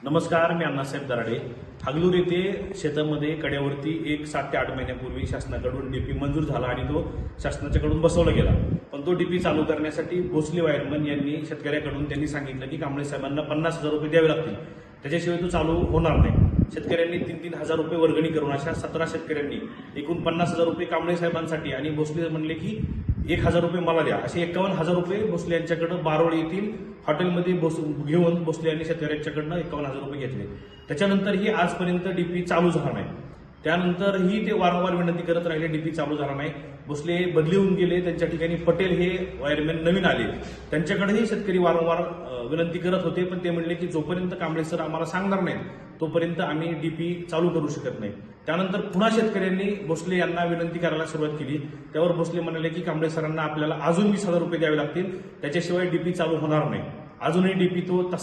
नमस्कार, मी अण्णासाहेब दराडे. हागलूर येथे शेतामध्ये कड्यावरती एक 7 ते 8 महिन्यापूर्वी शासनाकडून डीपी मंजूर झाला आणि तो शासनाच्याकडून बसवला गेला. पण तो डीपी चालू करण्यासाठी भोसले वायरमन यांनी शेतकऱ्याकडून त्यांनी सांगितलं की कांबळे साहेबांना 50,000 रुपये द्यावे लागतील, त्याच्याशिवाय तो चालू होणार नाही. शेतकऱ्यांनी 3-3 हजार रुपये वर्गणी करून अशा 17 शेतकऱ्यांनी एकूण 50,000 रुपये कांबळे साहेबांसाठी आणि भोसले म्हणले की 1,000 रुपये मला द्या, असे 51,000 रुपये भोसले यांच्याकडे बारोळी येथील हॉटेलमध्ये घेऊन भोसले यांनी शेतकऱ्यांच्याकडनं 51,000 रुपये घेतले. त्याच्यानंतरही आजपर्यंत डीपी चालू झाला नाही. त्यानंतरही ते वारंवार विनंती करत राहिले, डीपी चालू झाला नाही. भोसले बदली होऊन गेले, त्यांच्या ठिकाणी पटेल हे वायरमॅन नवीन आले. त्यांच्याकडेही शेतकरी वारंवार विनंती करत होते, पण ते म्हणले की जोपर्यंत कांबळे सर आम्हाला सांगणार नाहीत तोपर्यंत आम्ही डीपी चालू करू शकत नाही. त्यानंतर पुन्हा शेतकऱ्यांनी भोसले यांना विनंती करायला सुरुवात केली. त्यावर भोसले म्हणाले की कांबळे सरांना आपल्याला अजून 20,000 रुपये द्यावे लागतील, त्याच्याशिवाय डीपी चालू होणार नाही. अजूनही डीपी तो